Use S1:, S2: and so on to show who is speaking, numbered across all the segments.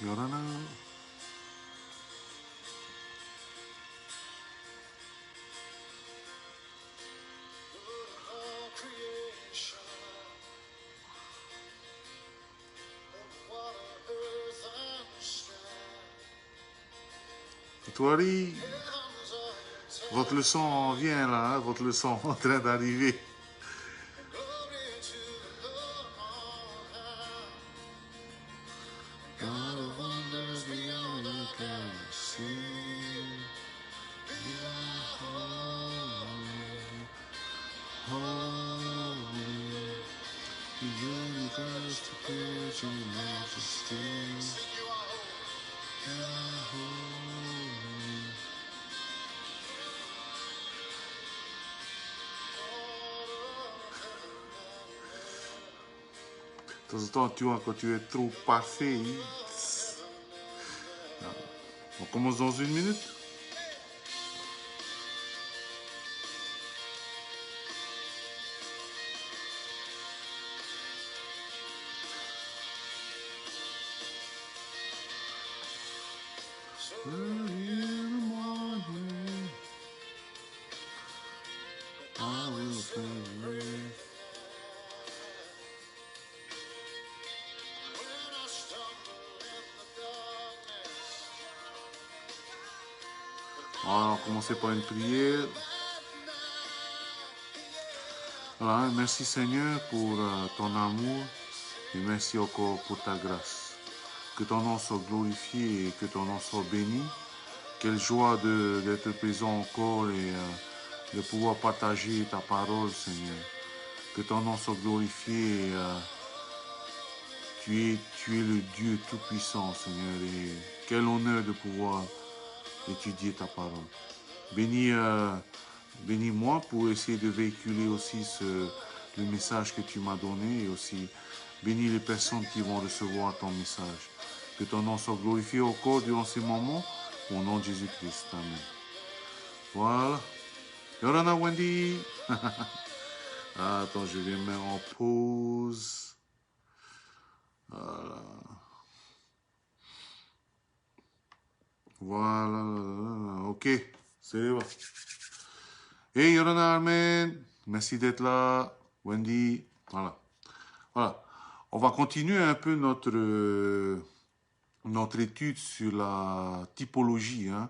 S1: Yorana. Toari, votre leçon vient là, hein, votre leçon en train d'arriver. De temps en temps, tu vois, quand tu es trop parfait, on commence dans une minute. Voilà, on va commencer par une prière. Voilà, merci Seigneur pour ton amour et merci encore pour ta grâce. Que ton nom soit glorifié et que ton nom soit béni. Quelle joie d'être présent encore et de pouvoir partager ta parole, Seigneur. Que ton nom soit glorifié et tu es le Dieu Tout-Puissant, Seigneur. Et quel honneur de pouvoir étudier ta parole. Bénis-moi pour essayer de véhiculer aussi le message que tu m'as donné et aussi bénis les personnes qui vont recevoir ton message. Que ton nom soit glorifié encore durant ces moments. Au nom de Jésus-Christ. Amen. Voilà. Yorana Wendy. Attends, je vais mettre en pause. Voilà. Voilà. Ok. C'est bon. Hey Yorana Armen. Merci d'être là. Wendy. Voilà. Voilà. On va continuer un peu notre étude sur la typologie, hein,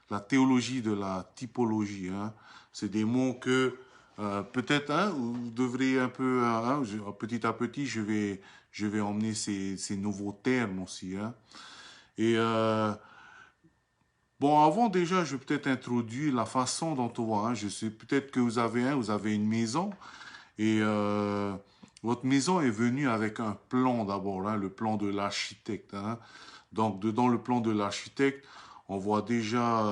S1: la théologie de la typologie. Hein. C'est des mots que peut-être hein, vous devrez un peu, hein, petit à petit, je vais emmener ces nouveaux termes aussi. Hein. Et bon, avant déjà, je vais peut-être introduire la façon dont on voit. Hein. Je sais peut-être que vous avez une maison et votre maison est venue avec un plan d'abord, hein, le plan de l'architecte. Hein. Donc, dedans le plan de l'architecte, on voit déjà,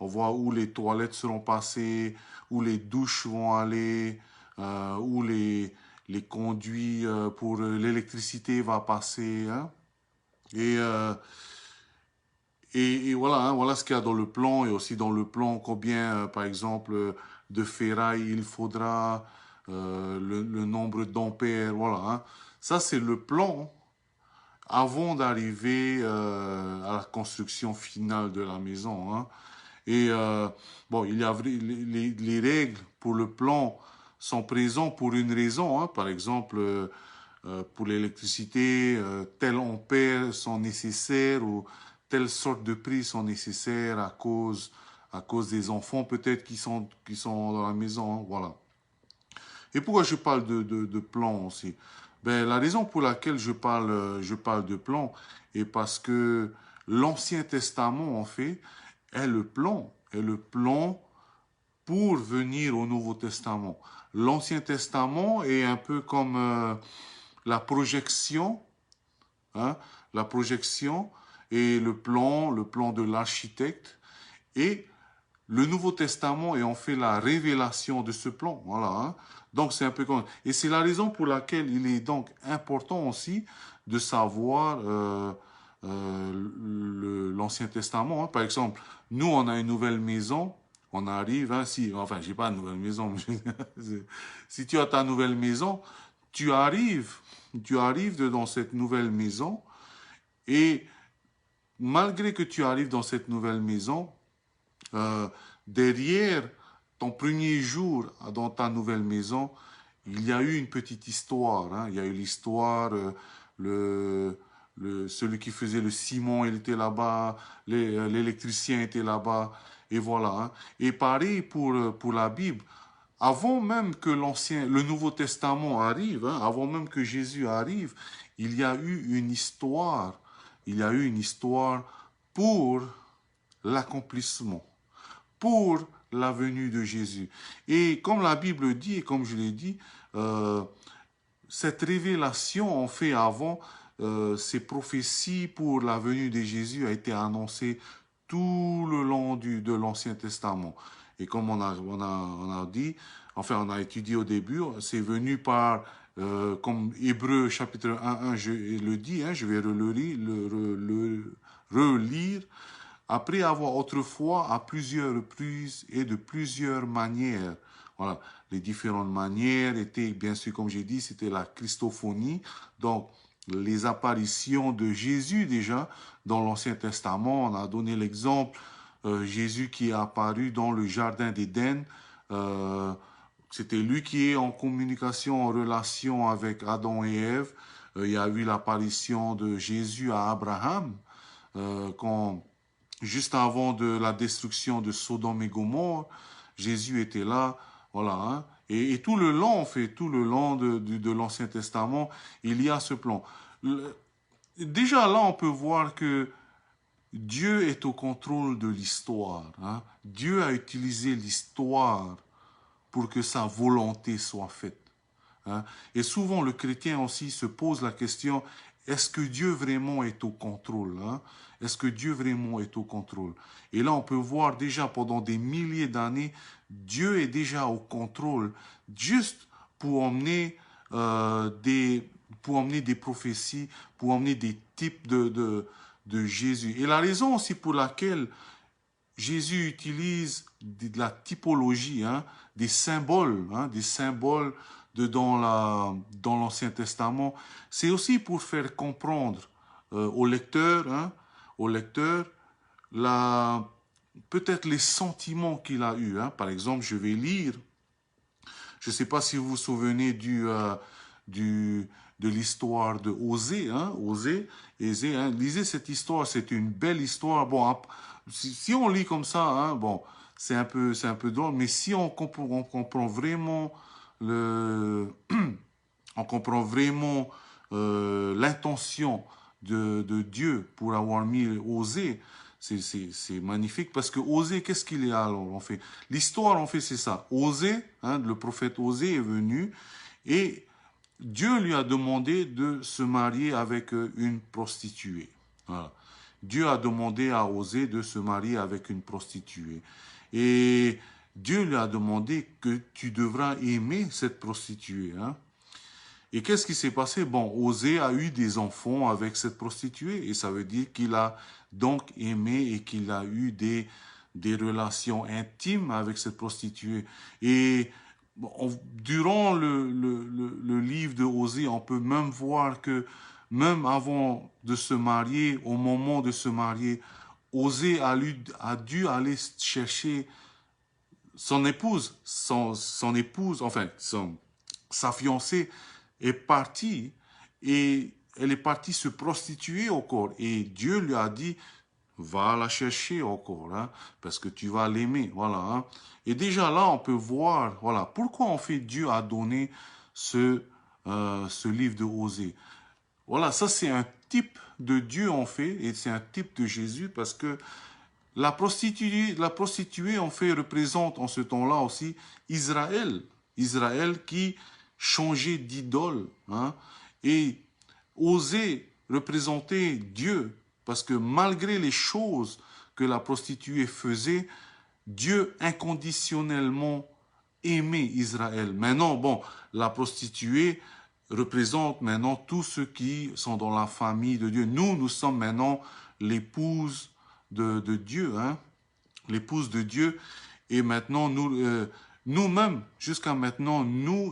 S1: on voit où les toilettes seront passées, où les douches vont aller, où les conduits pour l'électricité va passer. Hein. Et, euh, et voilà, hein, voilà ce qu'il y a dans le plan et aussi dans le plan combien, par exemple, de ferraille il faudra, le nombre d'ampères, voilà. Hein. Ça, c'est le plan avant d'arriver à la construction finale de la maison. Hein. Et bon, il y a les règles pour le plan sont présentes pour une raison. Hein. Par exemple, pour l'électricité, tel ampère sont nécessaires ou telle sorte de prix sont nécessaires à cause des enfants peut-être qui sont dans la maison. Hein. Voilà. Et pourquoi je parle de plan aussi? Ben, la raison pour laquelle je parle de plan est parce que l'Ancien Testament, en fait, est le plan pour venir au Nouveau Testament. L'Ancien Testament est un peu comme la projection, hein, la projection et le plan de l'architecte. Et le Nouveau Testament est en fait la révélation de ce plan. Voilà. Hein. Donc c'est un peu comme... Et c'est la raison pour laquelle il est donc important aussi de savoir l'Ancien Testament. Hein. Par exemple, nous on a une nouvelle maison, on arrive, hein, si, enfin j'ai pas une nouvelle maison, mais si tu as ta nouvelle maison, tu arrives dans cette nouvelle maison Et malgré que tu arrives dans cette nouvelle maison, euh, derrière ton premier jour dans ta nouvelle maison, il y a eu une petite histoire. Hein. Il y a eu l'histoire, le, celui qui faisait le ciment, il était là-bas, l'électricien était là-bas, et voilà. Hein. Et pareil pour la Bible. Avant même que le Nouveau Testament arrive, hein, avant même que Jésus arrive, il y a eu une histoire. Il y a eu une histoire pour l'accomplissement, pour la venue de Jésus. Et comme la Bible dit, et comme je l'ai dit, euh, cette révélation, en fait, avant, ces prophéties pour la venue de Jésus a été annoncée tout le long de l'Ancien Testament. Et comme on a dit, enfin, on a étudié au début, c'est venu par, comme Hébreu chapitre 1, je le dis, hein, je vais relire, après avoir autrefois à plusieurs reprises et de plusieurs manières. Voilà, les différentes manières étaient, bien sûr, comme j'ai dit, c'était la Christophonie, donc les apparitions de Jésus déjà dans l'Ancien Testament. On a donné l'exemple, Jésus qui est apparu dans le jardin d'Éden. C'était lui qui est en communication, en relation avec Adam et Ève. Il y a eu l'apparition de Jésus à Abraham, quand juste avant de la destruction de Sodome et Gomorre, Jésus était là, voilà. Hein. Et tout le long, en fait, tout le long de l'Ancien Testament, il y a ce plan. Déjà là, on peut voir que Dieu est au contrôle de l'histoire. Hein. Dieu a utilisé l'histoire pour que sa volonté soit faite. Hein. Et souvent, le chrétien aussi se pose la question, est-ce que Dieu vraiment est au contrôle? Hein? Est-ce que Dieu vraiment est au contrôle? Et là, on peut voir déjà pendant des milliers d'années, Dieu est déjà au contrôle, juste pour pour emmener des prophéties, pour emmener des types de Jésus. Et la raison aussi pour laquelle Jésus utilise de la typologie, hein, des symboles dans l'Ancien Testament. C'est aussi pour faire comprendre au lecteur, hein, au lecteur, peut-être les sentiments qu'il a eus. Hein. Par exemple, je vais lire, je ne sais pas si vous vous souvenez de l'histoire de Osée, hein, Osée, hein, lisez cette histoire, c'est une belle histoire. Bon, si on lit comme ça, hein, bon, c'est un peu drôle, mais si on comprend vraiment on comprend vraiment l'intention de Dieu pour avoir mis Osée, c'est magnifique parce que Osée, qu'est-ce qu'il est alors en fait? L'histoire en fait c'est ça. Osée, hein, le prophète Osée est venu et Dieu lui a demandé de se marier avec une prostituée. Voilà. Dieu a demandé à Osée de se marier avec une prostituée. Et Dieu lui a demandé que tu devras aimer cette prostituée. Hein. Et qu'est-ce qui s'est passé? Bon, Osée a eu des enfants avec cette prostituée. Et ça veut dire qu'il a donc aimé et qu'il a eu des relations intimes avec cette prostituée. Et durant le livre de Osée, on peut même voir que même avant de se marier, au moment de se marier, Osée a dû aller chercher son épouse, son épouse, enfin, sa fiancée est partie et elle est partie se prostituer encore. Et Dieu lui a dit, va la chercher encore, hein, parce que tu vas l'aimer, voilà. Hein. Et déjà là, on peut voir, voilà, pourquoi en fait Dieu a donné ce livre de Osée. Voilà, ça c'est un type de Dieu en fait, et c'est un type de Jésus parce que la prostituée en fait représente en ce temps-là aussi Israël, Israël qui changeait d'idole, hein, et osait représenter Dieu, parce que malgré les choses que la prostituée faisait, Dieu inconditionnellement aimait Israël. Maintenant, bon, la prostituée représente maintenant tous ceux qui sont dans la famille de Dieu. Nous sommes maintenant l'épouse de Dieu, hein, l'épouse de Dieu. Et maintenant, nous-mêmes, jusqu'à maintenant,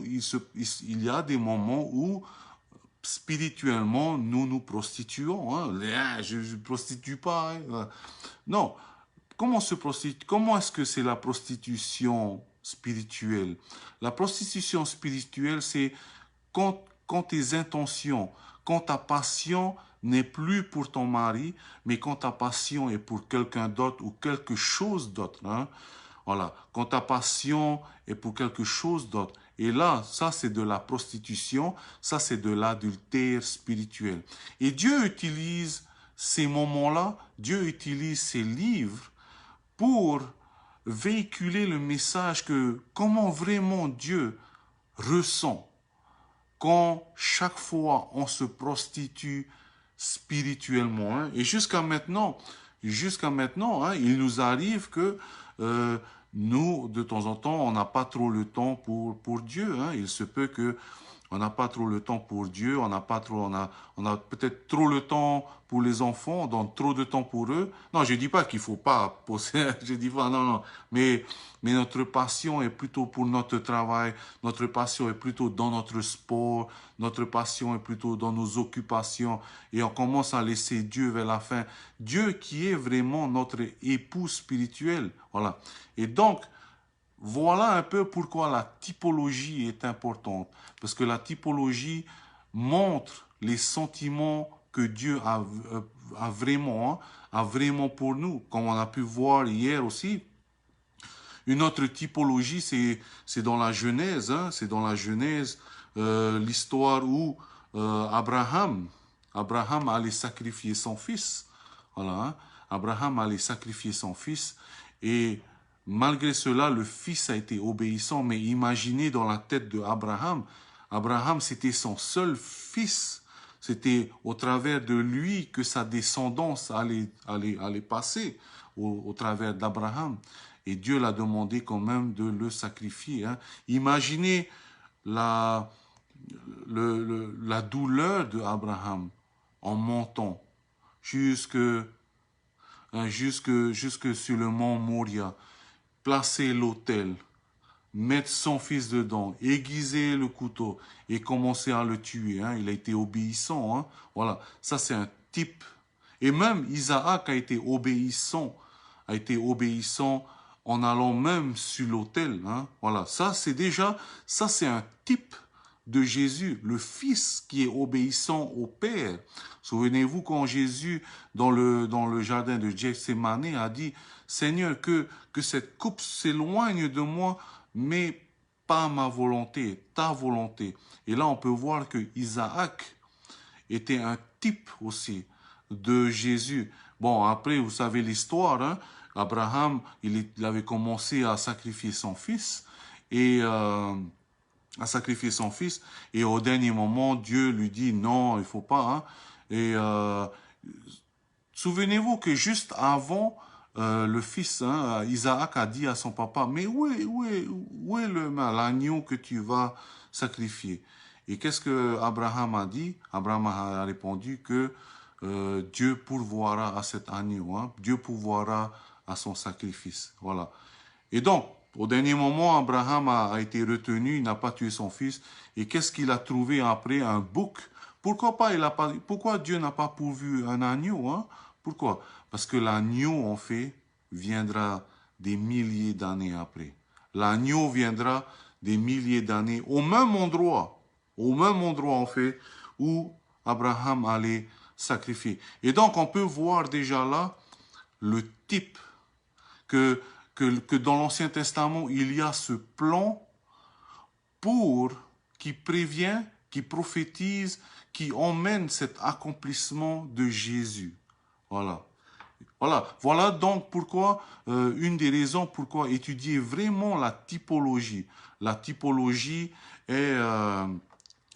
S1: il y a des moments où spirituellement, nous nous prostituons. Hein. Je ne prostitue pas. Hein. Non. Comment est-ce que c'est la prostitution spirituelle? La prostitution spirituelle, c'est quand tes intentions, quand ta passion n'est plus pour ton mari, mais quand ta passion est pour quelqu'un d'autre ou quelque chose d'autre. Hein? Voilà, quand ta passion est pour quelque chose d'autre. Et là, ça c'est de la prostitution, ça c'est de l'adultère spirituel. Et Dieu utilise ces moments-là, Dieu utilise ces livres pour véhiculer le message que comment vraiment Dieu ressent quand chaque fois on se prostitue spirituellement. Hein. Et jusqu'à maintenant, hein, il nous arrive que nous, de temps en temps, on n'a pas trop le temps pour Dieu. Hein. Il se peut que on n'a pas trop le temps pour Dieu, on a peut-être trop le temps pour les enfants, on donne trop de temps pour eux. Non, je dis pas qu'il faut pas poser, je dis pas, non, non. Mais notre passion est plutôt pour notre travail, notre passion est plutôt dans notre sport, notre passion est plutôt dans nos occupations et on commence à laisser Dieu vers la fin. Dieu qui est vraiment notre époux spirituel, voilà. Et donc, voilà un peu pourquoi la typologie est importante. Parce que la typologie montre les sentiments que Dieu a vraiment pour nous. Comme on a pu voir hier aussi. Une autre typologie, c'est dans la Genèse. Hein, c'est dans la Genèse l'histoire où Abraham allait sacrifier son fils. Voilà, hein, Abraham allait sacrifier son fils et malgré cela, le fils a été obéissant, mais imaginez dans la tête de Abraham, c'était son seul fils. C'était au travers de lui que sa descendance allait passer, au travers d'Abraham. Et Dieu l'a demandé quand même de le sacrifier. Hein. Imaginez la douleur d'Abraham en montant jusque sur le mont Moria. Placer l'autel, mettre son fils dedans, aiguiser le couteau et commencer à le tuer. Hein. Il a été obéissant. Hein. Voilà, ça c'est un type. Et même Isaac a été obéissant en allant même sur l'autel. Hein. Voilà, ça c'est un type de Jésus, le Fils qui est obéissant au Père. Souvenez-vous quand Jésus, dans le jardin de Gethsémani, a dit « Seigneur, que cette coupe s'éloigne de moi, mais pas ma volonté, ta volonté. » Et là, on peut voir que Isaac était un type aussi de Jésus. Bon, après, vous savez l'histoire, hein? Abraham, il avait commencé à sacrifier son fils et au dernier moment Dieu lui dit non, il faut pas. Hein. Et souvenez-vous que juste avant le fils, hein, Isaac a dit à son papa, mais où est l'agneau que tu vas sacrifier? Et qu'est-ce que Abraham a dit? Abraham a répondu que Dieu pourvoira à cet agneau, hein, Dieu pourvoira à son sacrifice. Voilà. Et donc, au dernier moment, Abraham a été retenu, il n'a pas tué son fils. Et qu'est-ce qu'il a trouvé après? Un bouc. Pourquoi Dieu n'a pas pourvu un agneau? Hein? Pourquoi? Parce que l'agneau, en fait, viendra des milliers d'années après. L'agneau viendra des milliers d'années au même endroit, en fait, où Abraham allait sacrifier. Et donc, on peut voir déjà là le type que dans l'Ancien Testament, il y a ce plan qui prévient, qui prophétise, qui emmène cet accomplissement de Jésus. Voilà. Voilà donc pourquoi, une des raisons pourquoi étudier vraiment la typologie. La typologie est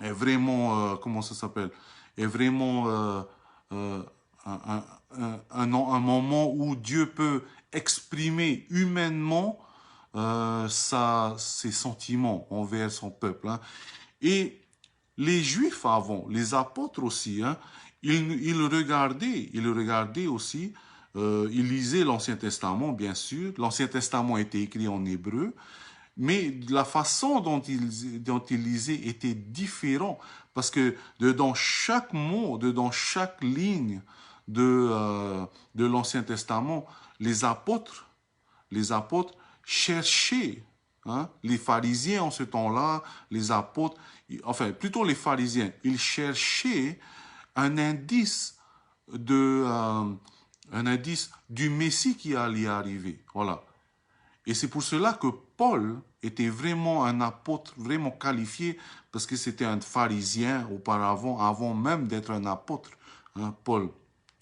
S1: vraiment, comment ça s'appelle? Est vraiment un moment où Dieu peut exprimer humainement ses sentiments envers son peuple. Hein. Et les Juifs avant, les apôtres aussi, hein, ils regardaient aussi, ils lisaient l'Ancien Testament, bien sûr. L'Ancien Testament était écrit en hébreu. mais la façon dont il lisait était différente, parce que dans chaque mot, dans chaque ligne de l'Ancien Testament, les apôtres, les apôtres cherchaient, hein, les pharisiens en ce temps-là, les apôtres, enfin plutôt les pharisiens, ils cherchaient un indice un indice du Messie qui allait arriver. Voilà. Et c'est pour cela que Paul était vraiment un apôtre, vraiment qualifié, parce que c'était un pharisien auparavant, avant même d'être un apôtre, hein, Paul.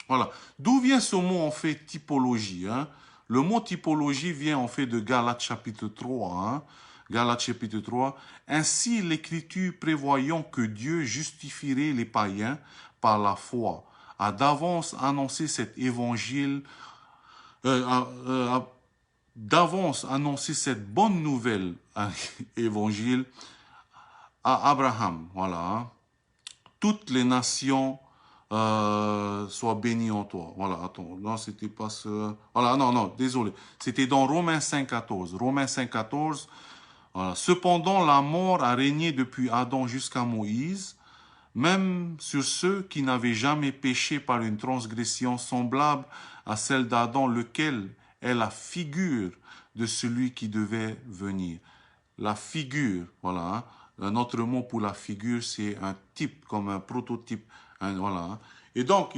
S1: Voilà. D'où vient ce mot en fait typologie, hein? Le mot typologie vient en fait de Galates chapitre 3. Hein? Galates chapitre 3. Ainsi, l'Écriture prévoyant que Dieu justifierait les païens par la foi, a d'avance annoncé cet évangile, d'avance annoncé cette bonne nouvelle, évangile, à Abraham. Voilà. Hein? Toutes les nations soient bénies en toi. Voilà, attends, non, c'était pas ce... Voilà, non, non, désolé. C'était dans Romains 5,14. Romains 5,14. Voilà. Cependant, la mort a régné depuis Adam jusqu'à Moïse, même sur ceux qui n'avaient jamais péché par une transgression semblable à celle d'Adam, lequel est la figure de celui qui devait venir. La figure, voilà. Hein. Un autre mot pour la figure, c'est un type, comme un prototype. Hein, voilà. Hein. Et donc,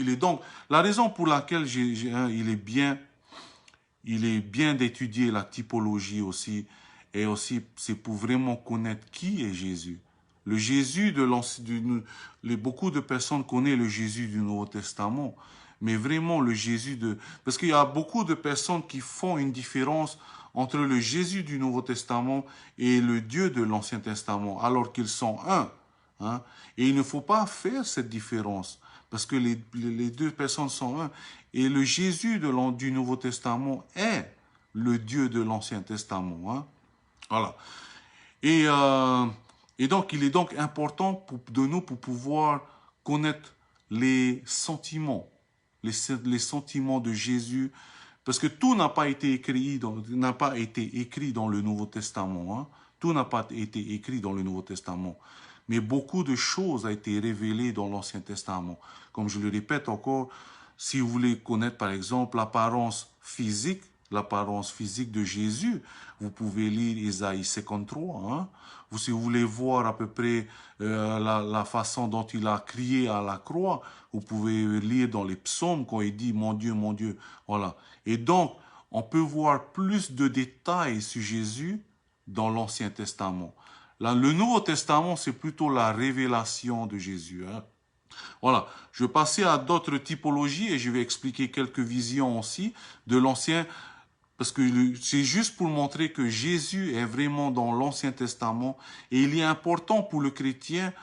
S1: la raison pour laquelle il est bien d'étudier la typologie aussi, et aussi, c'est pour vraiment connaître qui est Jésus. Le Jésus beaucoup de personnes connaissent le Jésus du Nouveau Testament, mais vraiment le Jésus de... Parce qu'il y a beaucoup de personnes qui font une différence entre le Jésus du Nouveau Testament et le Dieu de l'Ancien Testament, alors qu'ils sont un. Hein? Et il ne faut pas faire cette différence, parce que les deux personnes sont un. Et le Jésus du Nouveau Testament est le Dieu de l'Ancien Testament. Hein? Voilà. Et donc, il est donc important de nous pour pouvoir connaître les sentiments, les sentiments de Jésus, parce que tout n'a pas été écrit dans le Nouveau Testament. Hein. Tout n'a pas été écrit dans le Nouveau Testament. Mais beaucoup de choses ont été révélées dans l'Ancien Testament. Comme je le répète encore, si vous voulez connaître par exemple l'apparence physique de Jésus, vous pouvez lire Isaïe 53. Hein. Si vous voulez voir à peu près la façon dont il a crié à la croix, vous pouvez lire dans les psaumes quand il dit « Mon Dieu, mon Dieu ». Voilà. Et donc, on peut voir plus de détails sur Jésus dans l'Ancien Testament. Là, le Nouveau Testament, c'est plutôt la révélation de Jésus. Hein. Voilà, je vais passer à d'autres typologies et je vais expliquer quelques visions aussi de l'Ancien, parce que c'est juste pour montrer que Jésus est vraiment dans l'Ancien Testament et il est important pour le chrétien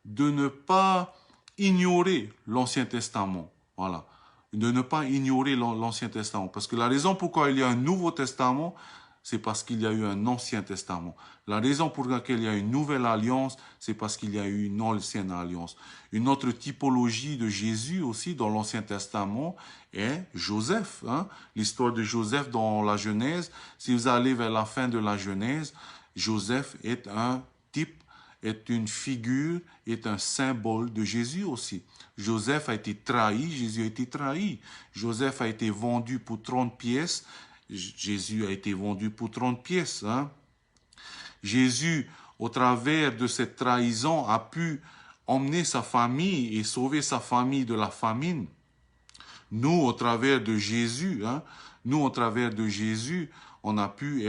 S1: de ne pas ignorer l'Ancien Testament. Voilà, de ne pas ignorer l'Ancien Testament, parce que la raison pourquoi il y a un Nouveau Testament, c'est parce qu'il y a eu un Ancien Testament. La raison pour laquelle il y a une nouvelle alliance, c'est parce qu'il y a eu une ancienne alliance. Une autre typologie de Jésus aussi dans l'Ancien Testament est Joseph. Hein? L'histoire de Joseph dans la Genèse, si vous allez vers la fin de la Genèse, Joseph est un type, est une figure, est un symbole de Jésus aussi. Joseph a été trahi, Jésus a été trahi. Joseph a été vendu pour 30 pièces, Jésus a été vendu pour 30 pièces. Hein? Jésus, au travers de cette trahison, a pu emmener sa famille et sauver sa famille de la famine. Nous, au travers de Jésus, hein, on a pu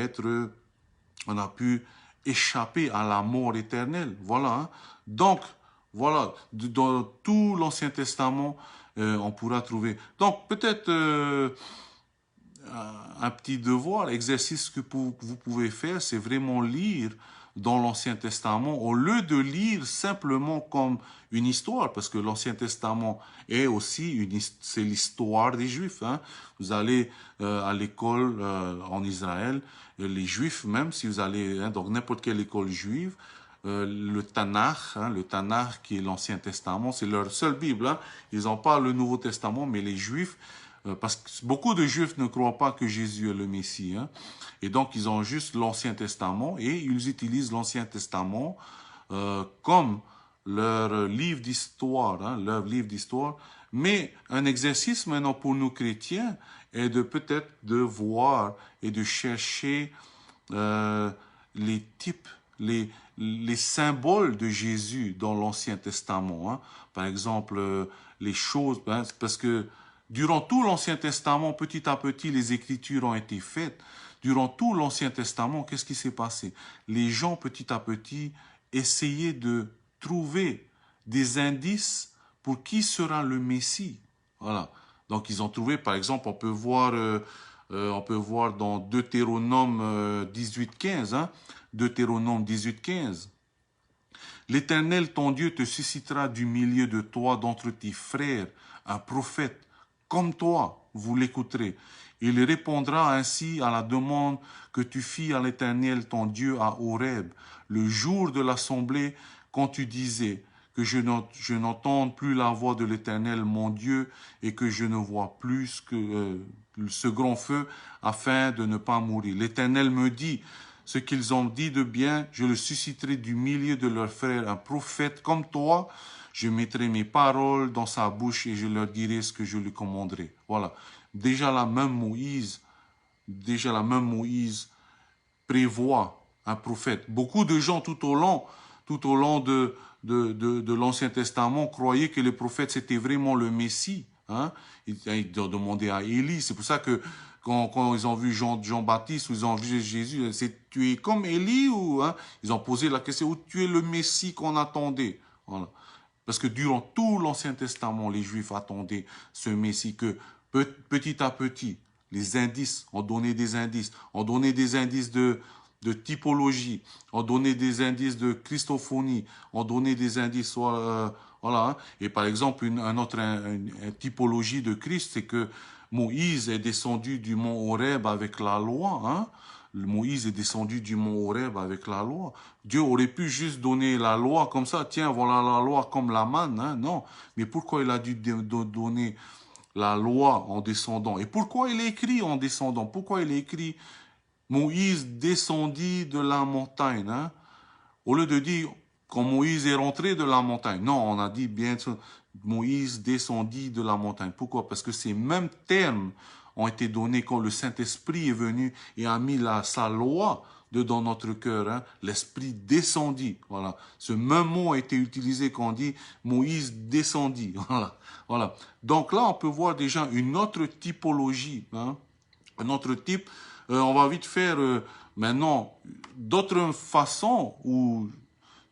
S1: échapper à la mort éternelle. Voilà. Hein? Donc, voilà, dans tout l'Ancien Testament, on pourra trouver. Donc, peut-être un petit devoir, exercice que vous pouvez faire, c'est vraiment lire dans l'Ancien Testament, au lieu de lire simplement comme une histoire, parce que l'Ancien Testament est aussi c'est l'histoire des Juifs. Hein. Vous allez à l'école en Israël, les Juifs même, si vous allez dans n'importe quelle école juive, le Tanakh qui est l'Ancien Testament, c'est leur seule Bible. Hein. Ils n'ont pas le Nouveau Testament, mais les Juifs parce que beaucoup de Juifs ne croient pas que Jésus est le Messie, hein, et donc ils ont juste l'Ancien Testament, et ils utilisent l'Ancien Testament comme leur livre d'histoire, hein, leur livre d'histoire. Mais un exercice maintenant pour nous chrétiens est de peut-être de voir et de chercher les types, les symboles de Jésus dans l'Ancien Testament. Hein. Par exemple, les choses, hein, parce que durant tout l'Ancien Testament, petit à petit, les Écritures ont été faites. Durant tout l'Ancien Testament, qu'est-ce qui s'est passé? Les gens, petit à petit, essayaient de trouver des indices pour qui sera le Messie. Voilà. Donc, ils ont trouvé, par exemple, on peut voir dans Deutéronome 18.15, hein, Deutéronome 18.15. L'Éternel, ton Dieu, te suscitera du milieu de toi, d'entre tes frères, un prophète comme toi, vous l'écouterez. Il répondra ainsi à la demande que tu fis à l'Éternel, ton Dieu, à Horeb, le jour de l'assemblée, quand tu disais que je n'entende plus la voix de l'Éternel, mon Dieu, et que je ne vois plus que ce grand feu, afin de ne pas mourir. L'Éternel me dit, ce qu'ils ont dit de bien, je le susciterai du milieu de leurs frères, un prophète comme toi. Je mettrai mes paroles dans sa bouche et je leur dirai ce que je lui commanderai. Voilà. Déjà la même Moïse prévoit un prophète. Beaucoup de gens tout au long de l'Ancien Testament croyaient que les prophètes c'était vraiment le Messie. Hein? Ils ont demandé à Élie. C'est pour ça que quand ils ont vu Jean-Baptiste ou ils ont vu Jésus, c'est tu es comme Élie ou hein? Ils ont posé la question où tu es le Messie qu'on attendait. Voilà. Parce que durant tout l'Ancien Testament, les Juifs attendaient ce Messie que petit à petit, les indices ont donné des indices, ont donné des indices de typologie, ont donné des indices de christophonie, ont donné des indices, voilà. Hein. Et par exemple, une typologie de Christ, c'est que Moïse est descendu du mont Horeb avec la loi, hein. Moïse est descendu du mont Horeb avec la loi. Dieu aurait pu juste donner la loi comme ça, tiens, voilà la loi comme la manne, hein? Non. Mais pourquoi il a dû donner la loi en descendant? Et pourquoi il est écrit en descendant? Pourquoi il est écrit Moïse descendit de la montagne, hein? Au lieu de dire quand Moïse est rentré de la montagne. Non, on a dit bien Moïse descendit de la montagne. Pourquoi? Parce que ces mêmes termes ont été donnés quand le Saint-Esprit est venu et a mis sa loi dans notre cœur. Hein. L'Esprit descendit. Voilà. Ce même mot a été utilisé quand on dit Moïse descendit. Voilà. Voilà. Donc là, on peut voir déjà une autre typologie. Hein. Un autre type. On va vite faire maintenant d'autres façons où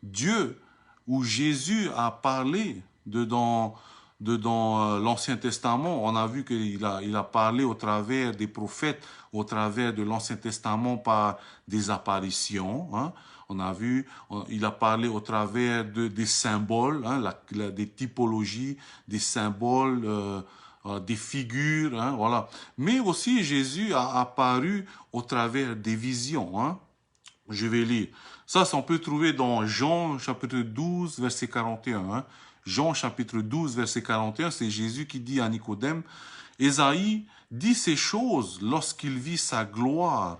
S1: Dieu, où Jésus a parlé dans l'Ancien Testament. On a vu qu'il a parlé au travers des prophètes, au travers de l'Ancien Testament par des apparitions. Hein. On a vu, il a parlé au travers des symboles, hein, des typologies, des symboles, des figures, hein, voilà. Mais aussi Jésus a apparu au travers des visions. Hein. Je vais lire. Ça on peut trouver dans Jean chapitre 12, verset 41. Hein. Jean chapitre 12, verset 41, c'est Jésus qui dit à Nicodème, Ésaïe dit ces choses lorsqu'il vit sa gloire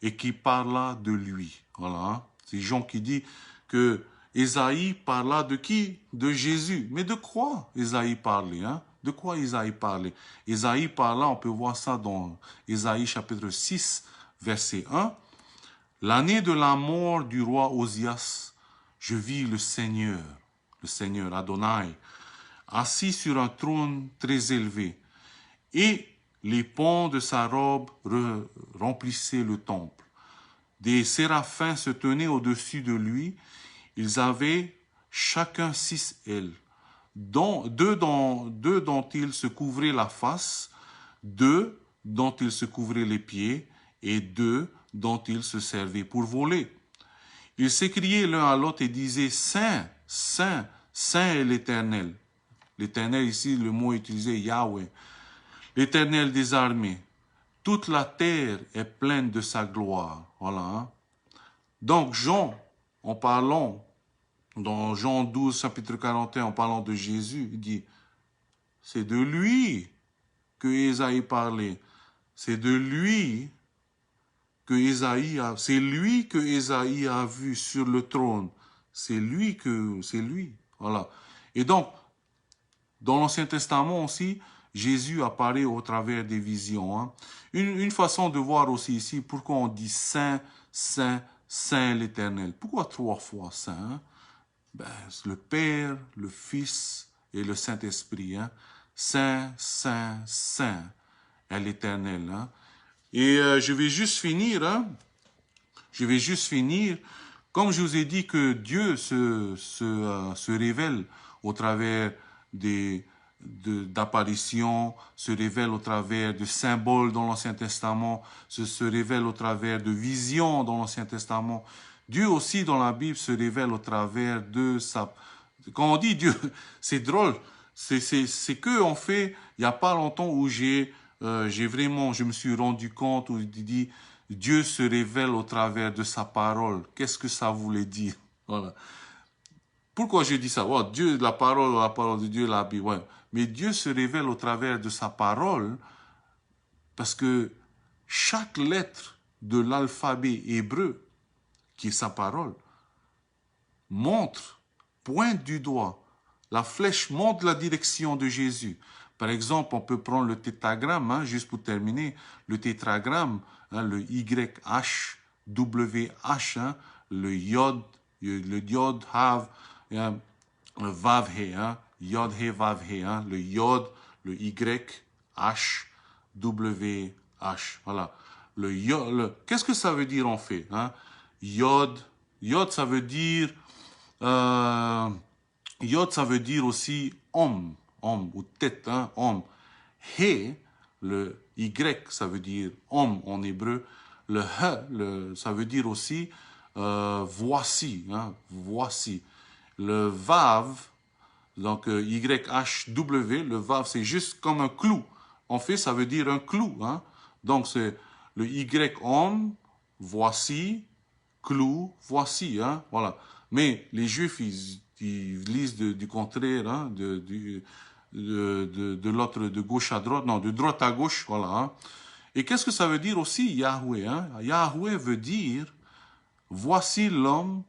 S1: et qui parla de lui. Voilà. Hein. C'est Jean qui dit que Ésaïe parla de qui? De Jésus. Mais de quoi Ésaïe parlait? Hein? De quoi Ésaïe parlait? Ésaïe parla, on peut voir ça dans Ésaïe chapitre 6, verset 1. L'année de la mort du roi Osias, je vis le Seigneur Adonai, assis sur un trône très élevé, et les pans de sa robe remplissaient le temple. Des séraphins se tenaient au-dessus de lui, ils avaient chacun 6 ailes, deux dont ils se couvraient la face, 2 dont ils se couvraient les pieds, et 2 dont ils se servaient pour voler. Ils s'écriaient l'un à l'autre et disaient « Saint, Saint, Saint est l'Éternel ». L'Éternel ici, le mot utilisé, Yahweh. L'Éternel des armées. Toute la terre est pleine de sa gloire. Voilà. Hein? Donc Jean, en parlant, dans Jean 12, chapitre 41, en parlant de Jésus, il dit « C'est de lui que Ésaïe parlait. C'est de lui que c'est lui que Ésaïe a vu sur le trône. C'est lui. Voilà. Et donc, dans l'Ancien Testament aussi, Jésus apparaît au travers des visions. Hein. Une façon de voir aussi ici, pourquoi on dit Saint, Saint, Saint l'Éternel. Pourquoi 3 fois Saint? Hein? Ben, le Père, le Fils et le Saint-Esprit. Hein? Saint, Saint, Saint est l'Éternel. Hein? Et je vais juste finir. Hein? Je vais juste finir. Comme je vous ai dit que Dieu se révèle au travers d'apparitions, se révèle au travers de symboles dans l'Ancien Testament, se révèle au travers de visions dans l'Ancien Testament. Dieu aussi dans la Bible se révèle au travers de sa... Quand on dit Dieu, c'est drôle, c'est que en fait, il n'y a pas longtemps où je me suis rendu compte, où il dit Dieu se révèle au travers de sa parole. Qu'est-ce que ça voulait dire? Voilà. Pourquoi je dis ça? Oh, Dieu, la parole de Dieu, la Bible. Ouais. Mais Dieu se révèle au travers de sa parole parce que chaque lettre de l'alphabet hébreu, qui est sa parole, pointe du doigt. La flèche montre la direction de Jésus. Par exemple, on peut prendre le tétragramme, hein, juste pour terminer, le tétragramme, hein, le YH, WH, hein, le Yod, Hav, hein, le Vav He, hein, Yod He, Vav He, hein, le Yod, le Y, H, W, H. Voilà. Qu'est-ce que ça veut dire en fait? Hein? Yod, ça veut dire... Yod, ça veut dire aussi homme ou tête, hein, homme. He, le Y, ça veut dire homme en hébreu. Le He, ça veut dire aussi voici, hein, voici. Le Vav, donc YHW, le Vav, c'est juste comme un clou. En fait, ça veut dire un clou. Hein. Donc, c'est le Y homme, voici, clou, voici. Hein, voilà. Mais les Juifs, ils lisent du contraire, hein, de l'autre, de gauche à droite, non, de droite à gauche, voilà. Hein. Et qu'est-ce que ça veut dire aussi, Yahweh? Hein? Yahweh veut dire, voici l'homme,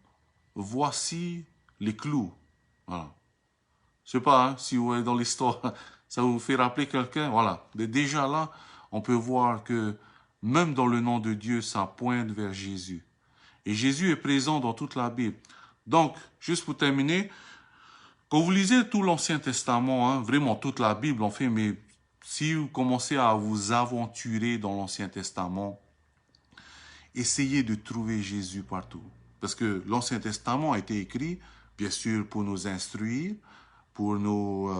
S1: voici les clous. Voilà. Je sais pas hein, si vous êtes dans l'histoire, ça vous fait rappeler quelqu'un. Voilà. Déjà là, on peut voir que même dans le nom de Dieu, ça pointe vers Jésus. Et Jésus est présent dans toute la Bible. Donc, juste pour terminer, quand vous lisez tout l'Ancien Testament, hein, vraiment toute la Bible en fait, mais si vous commencez à vous aventurer dans l'Ancien Testament, essayez de trouver Jésus partout. Parce que l'Ancien Testament a été écrit, bien sûr, pour nous instruire, pour nous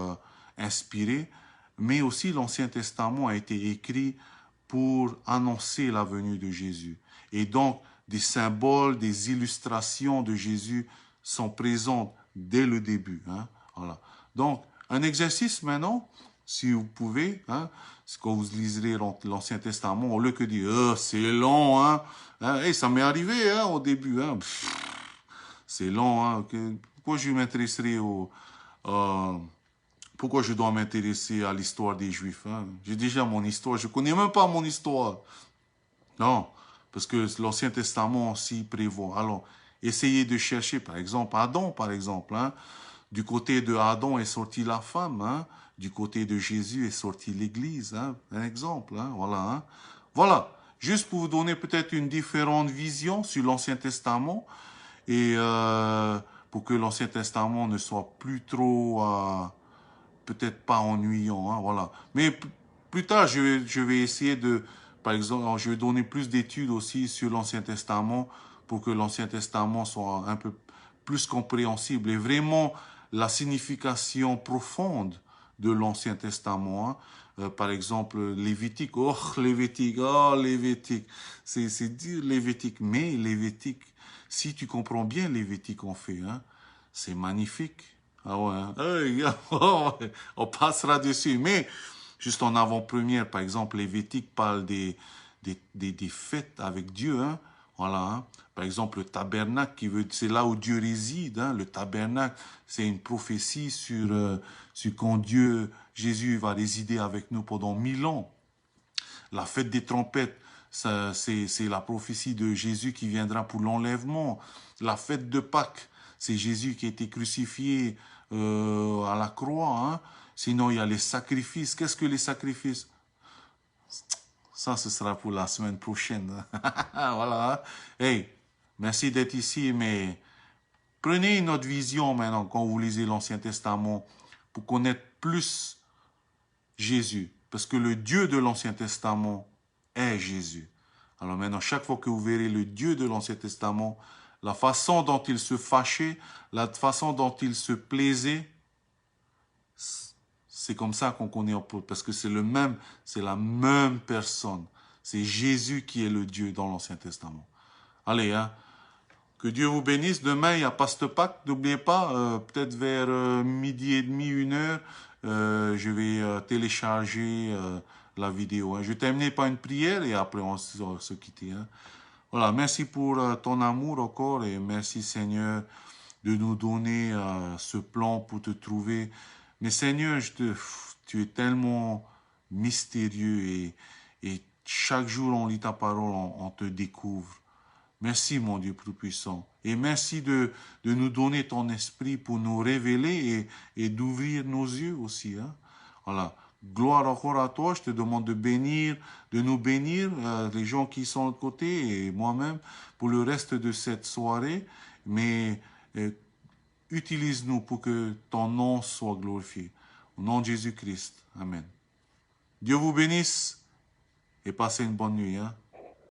S1: inspirer, mais aussi l'Ancien Testament a été écrit pour annoncer la venue de Jésus. Et donc, des symboles, des illustrations de Jésus sont présentes dès le début. Hein? Voilà. Donc, un exercice maintenant, si vous pouvez, hein, quand vous liserez l'Ancien Testament, au lieu que dire « c'est long, hein? Hey, ça m'est arrivé hein, au début. Hein? C'est long. Hein? Pourquoi je m'intéresserai pourquoi je dois m'intéresser à l'histoire des Juifs? Hein? J'ai déjà mon histoire. Je ne connais même pas mon histoire. Non, parce que l'Ancien Testament aussi prévoit. Alors, essayez de chercher, par exemple, Adam, par exemple. Hein? Du côté de Adam est sortie la femme. Hein? Du côté de Jésus est sortie l'Église. Hein? Un exemple. Hein? Voilà. Hein? Voilà. Juste pour vous donner peut-être une différente vision sur l'Ancien Testament et pour que l'Ancien Testament ne soit plus trop, peut-être pas ennuyant. Hein? Voilà. Mais plus tard, je vais essayer de... Par exemple, je vais donner plus d'études aussi sur l'Ancien Testament pour que l'Ancien Testament soit un peu plus compréhensible et vraiment la signification profonde de l'Ancien Testament. Hein. Par exemple, Lévitique. Oh, Lévitique. C'est dire Lévitique. Mais Lévitique, si tu comprends bien Lévitique en fait, hein, c'est magnifique. Ah ouais, hein. On passera dessus. Mais... Juste en avant-première, par exemple, Lévitique parle des fêtes avec Dieu. Hein. Voilà, hein. Par exemple, le tabernacle, c'est là où Dieu réside, hein. Le tabernacle, c'est une prophétie sur quand Jésus va résider avec nous pendant 1000 ans. La fête des trompettes, c'est la prophétie de Jésus qui viendra pour l'enlèvement. La fête de Pâques, c'est Jésus qui a été crucifié à la croix, hein. Sinon, il y a les sacrifices. Qu'est-ce que les sacrifices? Ça, ce sera pour la semaine prochaine. Voilà. Hey, merci d'être ici, mais prenez une autre vision maintenant quand vous lisez l'Ancien Testament pour connaître plus Jésus. Parce que le Dieu de l'Ancien Testament est Jésus. Alors maintenant, chaque fois que vous verrez le Dieu de l'Ancien Testament, la façon dont il se fâchait, la façon dont il se plaisait, c'est comme ça qu'on connaît, parce que c'est la même personne. C'est Jésus qui est le Dieu dans l'Ancien Testament. Allez, hein. Que Dieu vous bénisse. Demain, il y a Paste Pâques. N'oubliez pas, peut-être vers midi et demi, 1 heure, je vais télécharger la vidéo, hein. Je vais terminer par une prière et après on va se quitter, hein. Voilà, merci pour ton amour encore et merci Seigneur de nous donner ce plan pour te trouver. Mais Seigneur, tu es tellement mystérieux et chaque jour on lit ta parole, on te découvre. Merci mon Dieu Tout-Puissant. Et merci de nous donner ton esprit pour nous révéler et d'ouvrir nos yeux aussi, hein. Voilà. Gloire encore à toi. Je te demande de nous bénir, les gens qui sont de côté et moi-même, pour le reste de cette soirée. Mais utilise-nous pour que ton nom soit glorifié. Au nom de Jésus-Christ. Amen. Dieu vous bénisse et passez une bonne nuit, hein.